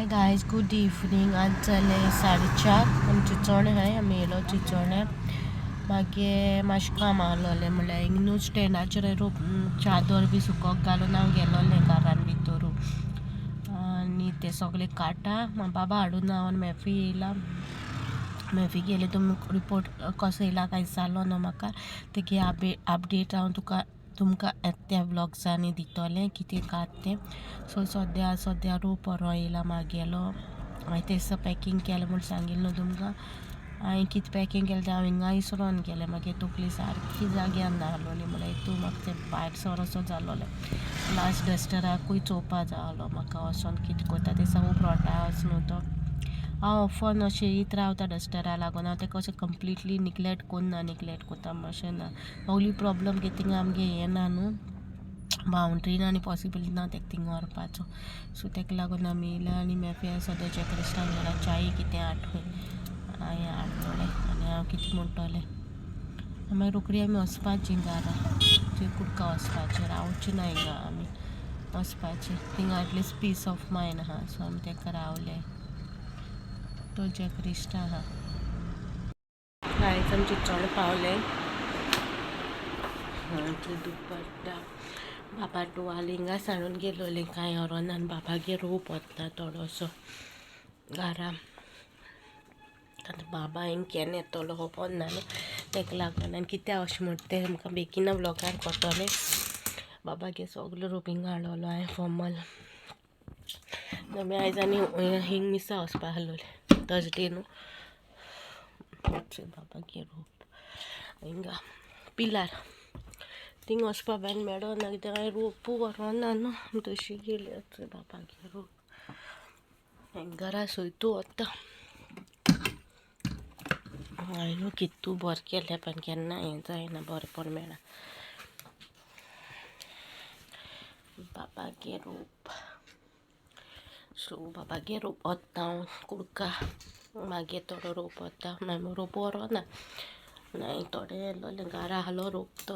Hi guys, good evening. आज जाले 4:30. आमी चिंचोणे हाय. आमी येयलो चिंचोणे. मागीर मातशें काम आहलोलें म्हणल्यार हिंग न्यू स्टँडाचेर चादर बी सुकोवंक घालून हांव गेलोलें घरान भितर. आनी ते सगळे काटा बाबा हाडून हांव मॅफी येयला. मॅफी गेले तुमी रिपोर्ट कसो येयला कांय जालो न्हू म्हाका तेगे अपडेट हांव तुमकां त्या व्लॉग्सांनी दितोलें कितें कात तें. सो सद्या रूप बरो येयला म्हागेलो. हांवें तेसो पॅकींग केलें म्हूण सांगिल्लें न्हू तुमकां. हांवें कितें पॅकींग केलें तें हांव हिंगा इसरोन गेलें. मागीर तकली सारकी जाग्यार ना आहलोली म्हणल्यार हितून म्हाका तें भायर सरोसो जालोलें. लास्ट डस्टराकूय चोवपा जालो म्हाका वोसोन कितें कोत्ता ते खूब रोटास न्हू तो. हांव ऑफन अशें येत रावता डस्टरा लागून. हांव तेका अशें कंप्लिटली निग्लेक्ट कोत्ता अशें ना. ओन्ली प्रॉब्लम की थिंगा आमगे हें ना न्हू, बाउंड्री ना आनी पॉसिबल ना तेका थिंगा व्हरपाचो. सो तेका लागून आमी येयला. आनी मॅफी सद्या चॅकलिस्टान गेला च्यायी कितें हाडूं. हांवें हाडलोलें आनी हांव कितें म्हणटोलें मागीर रोखडी आमी वचपाचीं घरा. कुडका वचपाचें, रावचीं ना हिंगा आमी, वचपाचें. थिंगा एटलिस्ट पीस ऑफ मायंड आहा. सो आमी तेका रावले. तो चॅकलिस्ट आहा. आयज आमी चिंचोणे पावले. दुपट्टा बाबा टुवाल हिंगा सांडून गेलोलें कांय व्हरोना आनी बाबागे रोप वता थोडोसो घरा. आतां बाबा हिंग केन्ना येतलो खबर ना न्हू, तेका लागून. आनी कित्या अशें म्हणटा तें आमकां बेगिना व्लॉगार कोतोलें. बाबागे सगलो रोप हिंगा हाडलोलो हांवें फॉर्मल. आमी आयज आनी हिंग मिसा वचपा आहलोलें थर्सडे न्हू. बाबागे रोप हिंगा पिलार थिंग वचपा बायन मेळोना कित्याक हांवें रोपू व्हरोना न्हू. तशी गेली बाबागे रोप घरा सोयतू वता. हांवें कितू बरें केलें पण केन्ना हें जायना, बरेंपण मेळना. बाबागे रोप. सो बाबागे रोप वता हांव कुडका. मागीर थोडो रोप वता. हांवें रोप व्हरोना. हांवें थोडें व्हेल्लोलें घरा आहलो रोप तो.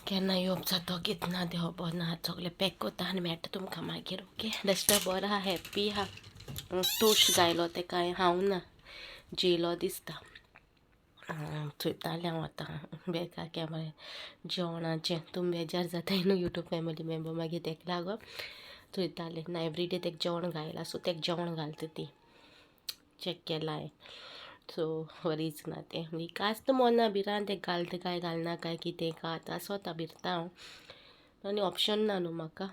केन्ना येवप जातो कितें ना तें खबर ना. सगलें पॅक कोत्ता आनी मेळटा तुमकां मागीर. ओके. डस्टर बरो आहा, हॅप्पी आहा. टोस्ट गायलो तेका हांवें खावंक ना, जेलो दिसता. चोयतालें हांव आतां बेगा कॅमेरा जेवणाचें. तुमी बेजार जाताय न्हू यूट्यूब फॅमिली मेंबर. मागीर तेका लागोन चोयतालें ना एवरीडे तेका जेवण घायलां. सो तेका जेवण घालता ती चॅक केला हांवें. सो वरीच ना तें म्हणजे कास्त मोना भिरान तें घालता काय घालना काय कितें का आतां स्वता भिरता हांव. आनी ऑप्शन ना न्हू म्हाका.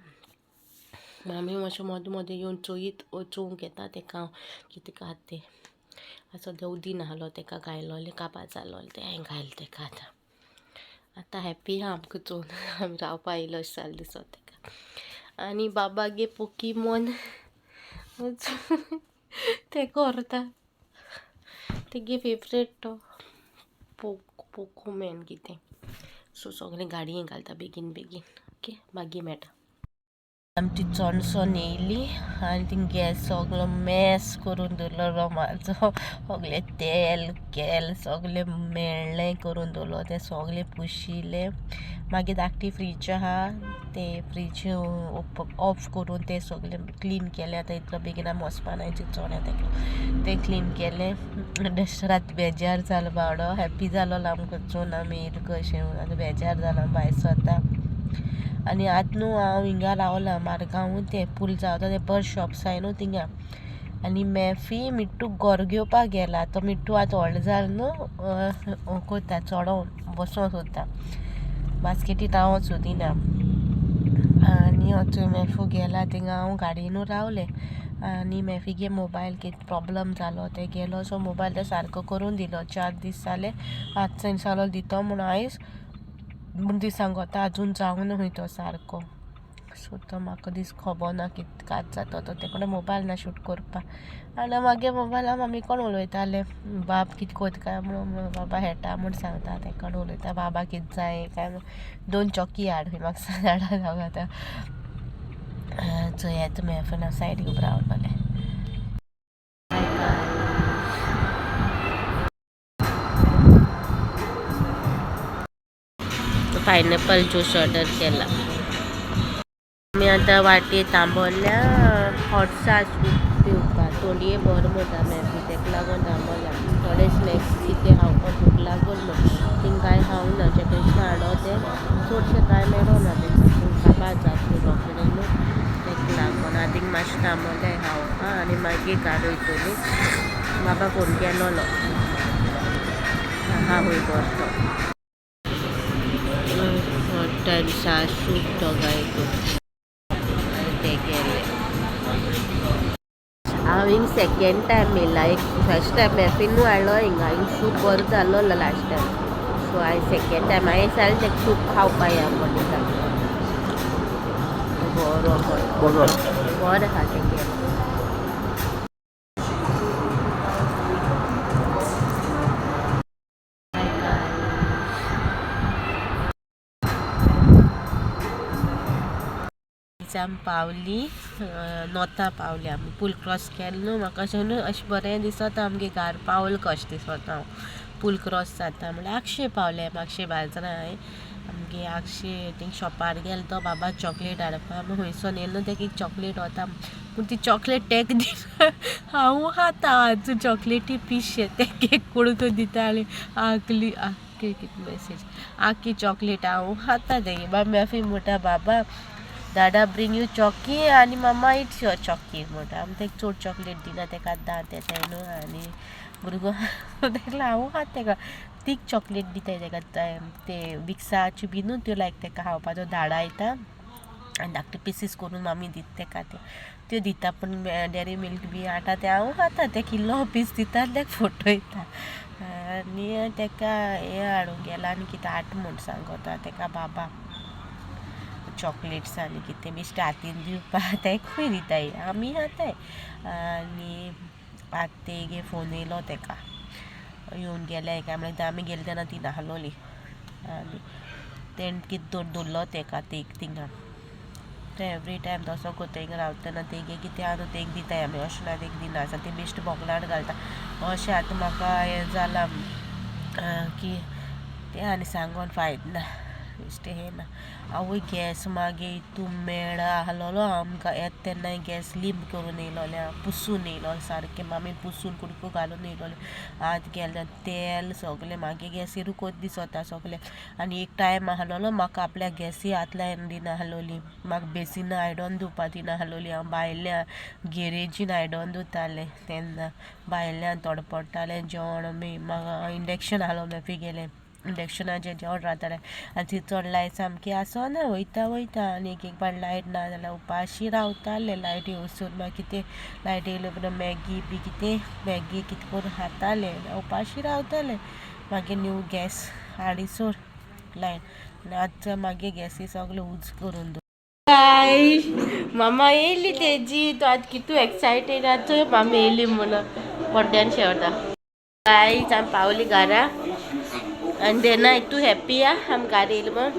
आमी मातशें मोदें मोदें येवन चोवंक येता तेका हांव कितें कात तें. सद्या उदीन आहलो तेका घायलोलें काबार जालोलें तें हांवें घायलें तेका. आतां हॅप्पी आहा आमकां चोवन. आमी रावपा येयलो अशें जालें दिसता तेका. आनी बाबागे पोकीमोन तेका व्हरता. तेगे फेवरेट तो पोकोमॅन कितें. सो सगलें गाडयेन घालता बेगीन ओके. मागीर मेळटा. आमची चोणसोन येयली आनी थिंग गॅस सगलो मॅस करून दवरलो म्हाजो. सगलें तेल सगलें मेळ्ळें करून दवरलो. तें सगलें पुशिल्लें. मागीर धाकटी फ्रीज आहा, तें फ्रीज ऑफ करून तें सगलें क्लीन केलें. आतां इतलो बेगीन आमी वचपा ना चिंचोण्या. तें क्लीन केलें. डस्टराक बेजार जालो बावडो. हॅप्पी जालोलो आमकां चोवन आमी येयले कशें. आतां बेजार जालो भायर सरता. आनी आतां न्हू हांव हिंगा रावलां मारगांव. तें पूल जावता तें बर्ड शॉप्स आहाय न्हू थिंगा. आनी मॅफी मिट्टू घर घेवपाक गेला. तो मिट्टू आतां व्हडलो जालो न्हू, कोता चोडोन बसों सोदता. बास्केटीन रावों सोदिना. आनी थंय मॅफू गेला थिंगा हांव गाडयेनू रावलें. आनी मॅफीगे मोबायल कितें प्रॉब्लम जालो तें गेलो. सो मोबायल तो सारको करून दिलो. 4 दीस जाले. आतां सांगलो दितो म्हूण आयज म्हूण दिसांक कोता. आजून जावंक ना खंय तो सारको. सो तो म्हाका खबर ना कितें कात जातो तो. तेकोडे मोबायल ना शूट करपा. आनी मागीर मोबायलान आमी कोण उलयताले बाब कितें कोत्ता काय म्हणून. बाबा हेटा म्हूण सांगता. तेकोड उलयता बाबा कितें जाय काय 2 चॉकी हाड म्हाका धाडा जावं आतां. चोय येता मॅफीन हांव सायडीक उबो रावलोलें. पायनॅपल ज्यूस ऑर्डर केला. आमी आतां वाटेर थांबवल्या हॉट सास पिवपाक तोंडये बरो म्हणटा मॅफी तेका लागून थांबवल्या थोडे स्नॅक्स कितें खावपाक भूक लागून म्हणून थिंग कांय खावंक ना जे कृष्ण हाडो तें चडशें कांय मेळोना तें काबार जातलें रोखडें न्हू तेका लागून आदीक मातशें थांबवलें खावपाक आनी मागीर घरा वयतलीं बाबा फोन केलोलो आवय बरो हॉटेल सासूक दोगांय ते गेले हांव हिंग सेकेंड टायम येयला एक फर्स्ट टायम मॅफिनू हाडलो हिंगा हिंग सूप बरो जाल्लो लास्ट टायम सो हांवें सेकेंड टायम हांवें सांगलें तेका सूप खावपा या म्हणून बरो बरो आहा तेगे आमी पावली नॉर्था पावली आमी पूल क्रॉस केलो न्हू म्हाका अशें न्हू अशें बरें दिसता आमगे घार पावल कशें दिसता हांव पूल क्रॉस जाता म्हणल्यार आक्षे पावलें म्हाक्षे बाजारां हांवें आमगे आक्षे थिंग शॉपार गेलो तो बाबा चॉकलेट हाडपा आमी खंयसून येयलो न्हू तेका एक चॉकलेट वता पूण ती चॉकलेट तेका दिना हांव खाता आजून चॉकलेटी पिशे तेका एक कुडको दिता आनी आकली आख्खी कितें मॅसेज आख्खी चॉकलेट हांव खाता तेगे बाबा मॅफी म्हणटा बाबा दादा ब्रिंग यू चॉकी आनी मम्मा इट्स युअर चॉकी म्हणटा आमी तेका चड चॉकलेट दिना तेका धा तें न्हू आनी भुरगो तेका हांव खाता तेका तीक चॉकलेट दिताय तेका ते विक्साची बी न्हू त्यो लायक तेका खावपाचो धाडा येता आनी धाकटे पिसीस करून आमी दिता तेका त्यो दिता पूण डेरी मिल्क बी हाडटा तें हांव खाता ते किल्लो पीस दिता आनी तेका फोटो येता आनी तेका हें हाडूंक गेला आनी कितें हाड म्हूण सांगता तेका बाबा चॉकलेट्स आनी कितें बेश्टें हातीन दिवपा तेका दिताय आमी खाताय आनी आतां तेगे फोन येयलो तेका येवन गेले काय म्हणल्यार आमी गेले तेन्ना ती नाहलोली आनी तेणें कितें दवरलो तेका तेक थिंगा ते एवरी टायम तसो कोत्ता हिंगा रावता तेन्ना तेगे कितें आहा न्हू तेका दिताय आमी अशें ना तेका दिना आसा ती बेश्ट बोगलाट घालता अशें आतां म्हाका हें जालां की तें आनी सांगून फायदो ना बेश्टें हें ना आवय गॅस मागीर हितून मेळा आहलोलो आमकां येता तेन्ना गॅस लिंब करून येयलोलें पुसून येयलो सारकें आमी पुसून कुडको घालून येयलोलें आतां गेलें तेल सगलें मागीर गॅसीरू कोत दिसता सगलें आनी एक टायम आहलोलो म्हाका आपल्या गॅसी हात लायन दिना आहलोली म्हाका बेसिनां आयडन दिवपा दिना आहलोली हांव भायल्या गेरेजीन आयडन दितालें तेन्ना भायल्यान तोडें पडटालें जेवण बी म्हाका इंडक्शन आहलो मॅफी गेलें इंडक्शनाचेर जेवण रांदतालें आनी ती चड लायट सामकी आसोना वयता आनी एक पाट लायट ना जाल्यार उपाशी रावतालें लायट येवसून मागीर कितें लायट येयले उपरांत मॅगी कितें करून खातालें उपाशी रावतालें मागीर न्यू गॅस हाडिसून लायन आनी आतां मागीर गॅसी सगळें उज करून बाय मामा येयली तेजी तो आतां कितू एक्सायटेड आसा मामा येयली म्हणून पोड्ड्यान शेवता बाय आमी पावली घरा आनी देना तूं हॅप्पी आमी घरा येयली म्हण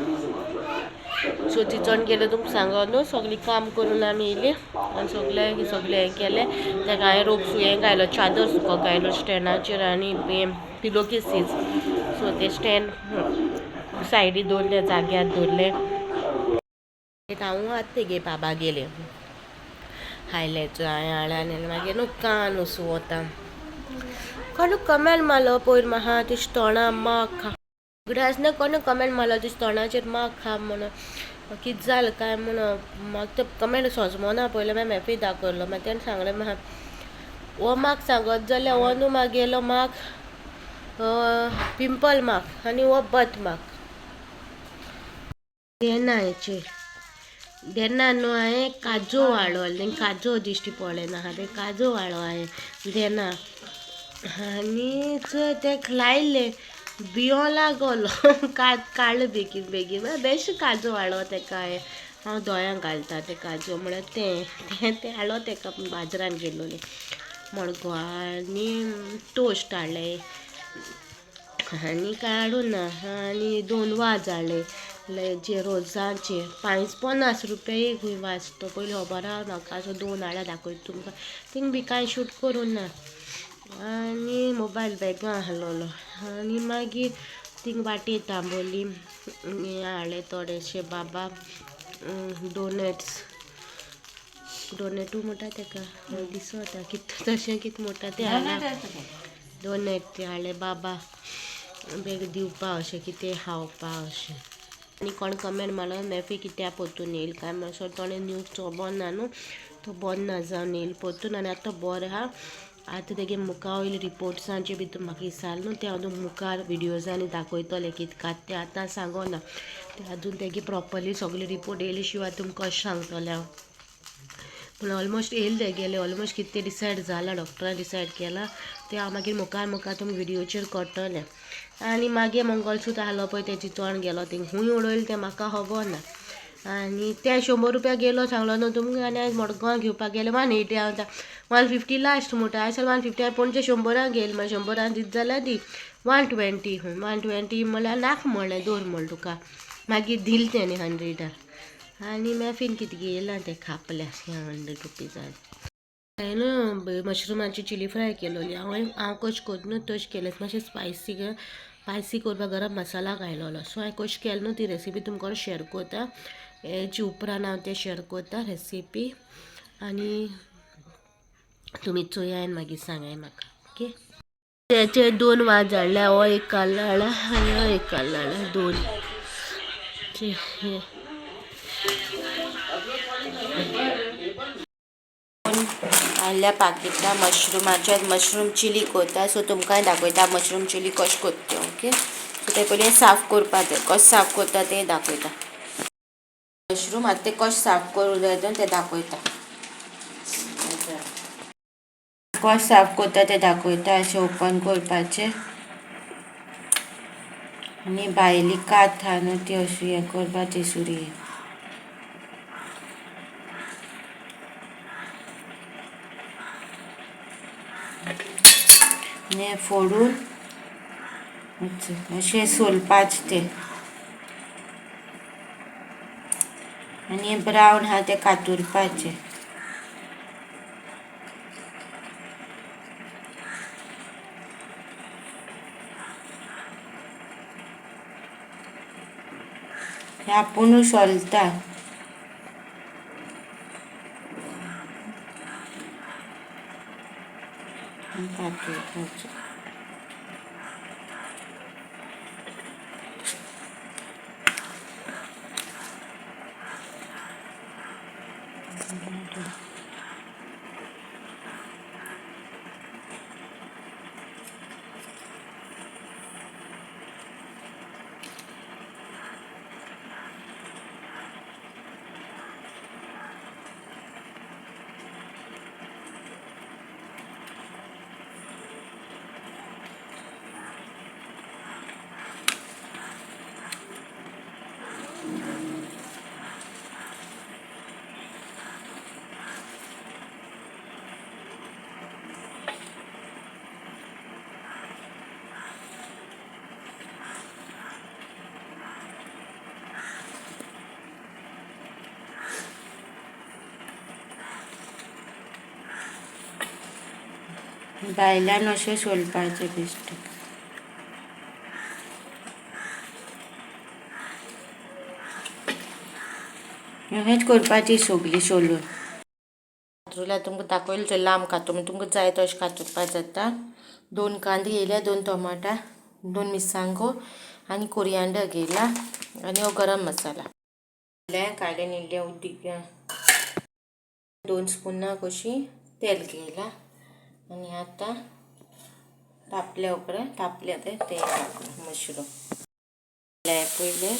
सो तिचोन गेलें तुमकां सांगो न्हू सगळीं काम करून आमी येयली आनी सगळें हें केलें तेका हांवें रोप हें घायलो चादर सुको घायलो स्टँडाचेर आनी पिलो केसीस सो ते स्टँड सायडीक दवरले जाग्यार दवरले हांव आतां तेगे बाबा गेले हायलायट्स हांवें हाडले मागीर न्हू कान वचूं वता कोण कमेंट मारलो पयर म्हाका तुजें तोंडां माग खा उगडास ना कोण कमेंट मारलो तुज्या तोंडाचेर माग खा म्हणून कितें जालें काय म्हणून म्हाका तो कमेंट सोजमोना पयलें मागीर मॅफी दाखयलो मागीर तेणें सांगलें म्हाका हो माग सांगत जाल्यार हो न्हू मागेलो माग पिंपल माग आनी हो बथ माग देना हेचेर देना न्हू हांवें काजू वाडो तेंक काजू दिश्टी पडलें ना ते काजू वाडो हांवें देना आनी चोय तेका लायलें भियो लागलो काडलो बेगीन बेश्ट काजू हाडलो तेका हांव दोळ्यांक घालता ते काजू म्हळ्यार तें हाडलो तेका बाजारान गेल्लोलें मडगो आनी टोस्ट हाडले आनी कांय हाडूं ना आनी 2 वाज हाडले जे रोजांचे 50 रुपया एक वाज तो पयलीं खबर आहा म्हाका सो 2 हाडा दाखयता तुमकां थिंग बी कांय शूट करूं ना आनी मोबायल बॅगां आहलोलो आनी मागीर थिंग वाटेर थांबोली हाडले थोडेशे बाबा डोनट्स डोनेटू मोठा तेका दिसता कित तशें कित मोठा ते हाडला डोनेट ते हाडले बाबा बेग दिवपा अशें कितें खावपा अशें आनी कोण कमेंट मारलो मेफी कित्या पोतून येईल काय मातसो ताणें न्यूज तो बंद ना न्हू तो बंद ना जावन येईल पोतून आनी आतां बरें आहा आतां तेगे मुखार वयले रिपोर्ट्सांचे भितर म्हाका दिसाल न्हू ते हांव मुखार विडियोजांनी दाखयतले कितकात ते आतां सांगो ना ते आजून तेगे प्रॉपरली सगळे रिपोर्ट येयले शिवाय तुमकां कशें सांगतलें हांव पूण ऑलमोस्ट येयले तेगेले ऑलमोस्ट कितें डिसायड जाला डॉक्टरान डिसायड केला ते हांव मागीर मुखार तुमकां विडियोचेर करतलें आनी मागीर मंगळसूत्र आहलो पळय तेजी चोण गेलो थिंग खूंय उडयलें तें म्हाका खबर ना आनी ते 100 रुपया गेलो सांगलो न्हू तुमकां आनी आयज मडगांव घेवपाक गेले 180 हांव 150 लास्ट म्हणटा आयज 150 पणचे 100 घेयल म्हळ्यार 100 दित जाल्यार दी 120 120 म्हळ्यार नाक म्हणलें दवर म्हण तुका मागीर दिल तेणी 100 आनी मॅफीन कितें घेयलां तें खापल्या 100 रुपीजान हांवें मशरुमाची चिली फ्राय केलोली हांव कशें करता न्हू तशें केलें मातशें स्पायसी करपाक गरम मसाला घायलोलो सो हांवें कशें केलें न्हू ती रेसिपी तुमकां शेअर करता हेची उपरांत हांव तें शेअर करता रेसिपी आनी तुमी चोया आनी मागीर सांगाय म्हाका ओके तेचे 2 वाज हाडल्या हो एक काडला आनी हो एक काडला 2 हाडल्या पाकिटां मशरुमाचे मशरूम चिली करता सो तुमकां दाखयता मशरूम चिली कशें करता ओके सो ते पयलीं साफ करपा तें कशें साफ करता तें दाखयता मशरूम आतां ते कशें साफ करूं जाय तें दाखयता कशें साफ करता तें दाखयता अशें ओपन करपाचें आनी भायली कात आहा न्हू ती अशी हें करपाची सुरयेन आनी हें फोडून अशें सोलपाचें तें आनी हें ब्रावन आहा तें कातुरपाचें हें आपुणूच सोलता कातुरपाचें भायल्यान अशें सोलपाचें बेश्टें अशेंच करपाची सगळी सोलून कातरुल्यार तुमकां दाखयलें थंय लांब कातूर तुमकां जाय तशें कातरपाक जाता 2 कांदे घेयल्या 2 टमाटा 2 मिरसांगो आनी कोरियांडर घेयला आनी हो गरम मसाला कायले निल्लें उदीक 2 स्पुनां कशी तेल घेयला आनी आतां तापल्या उपरांत तापल्या ते मशरूम पयलें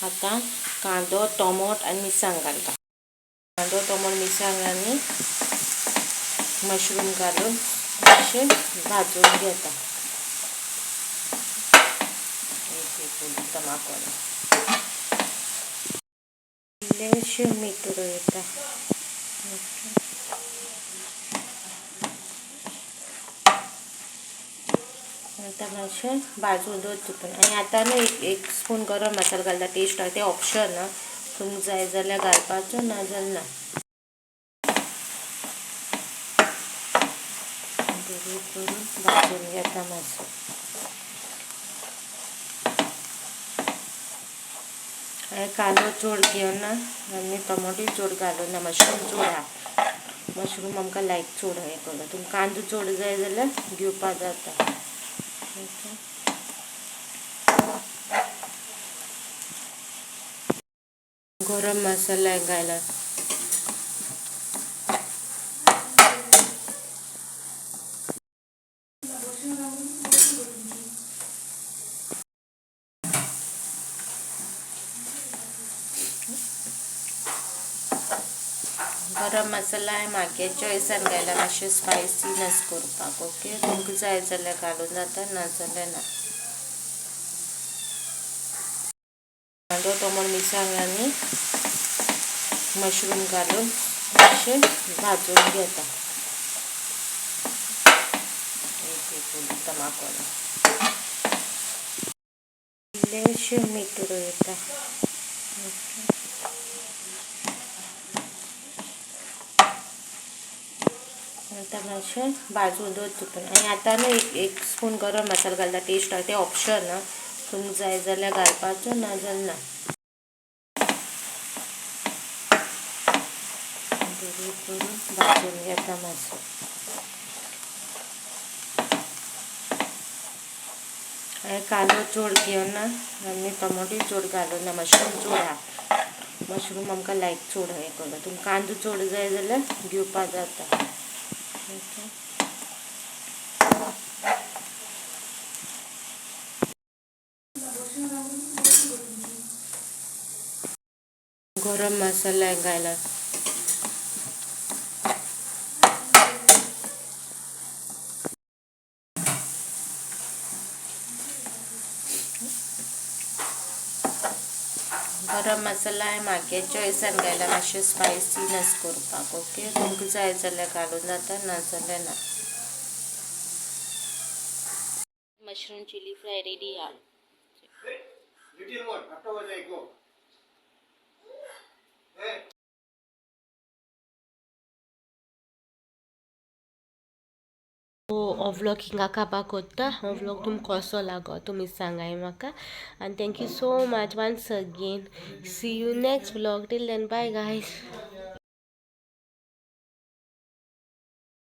आतां कांदो टोमोट आनी मिरसांग घालता कांदो टोमोट मिरसांग आनी मशरूम घालून मातशें भाजून घेता इल्लेशें मीठ उडयता आतां मातशें भाजून दवरता आनी आतां न्हू एक स्पून गरम मसालो घालता टेस्ट ते ऑप्शन ना तुमकां जाय जाल्यार घालपाचो ना जाल्यार ना करून भाजून घेता मातसो कांदो चोड घेवन आनी टोमोटो चोड घालून मशरूम चोड हा मशरूम आमकां लायक चोड हें करता तुमकां कांदो चोड जाय जाल्यार घेवपा जाता गरम मसाला घाला गरम मसाला मागे चॉयसान घायला मातशें स्पायसीनस करपाक ओके तुमकां जाय जाल्यार घालून जाता ना जाल्यार ना कांदो टोमोट मिरसांग आनी मशरूम घालून मातशें भाजून घेता इल्लेशें मीठ रोयता आता मातशें भाजून दवरता आनी आतां न्हू एक स्पून गरम मसाला घालता टेस्ट ते ऑप्शन तुमकां जाय जाल्यार घालपाचो ना जाल्यार ना करून भाजून घेता मातसो कांदो चोड घेवन आनी टोमोटो चोड घालून मशरूम चोड हा मशरूम आमकां लायक चोड हें करता तुमकां कांदो चोड जाय जाल्यार घेवपा जाता गरम मसाला घाला गरम मसाला मागे चॉयसान घायला मातशें स्पायसीनस करपाक ओके तुमकां जाय जाल्यार घालून जाता ना जाल्यार ना मशरूम चिली फ्राय रेडी हा हो व्लॉग हिंगा काबार कोत्ता हो व्लॉग तुमकां कसो लागो तुमी सांगाय म्हाका आनी thank you so much once again see you next vlog till then bye guys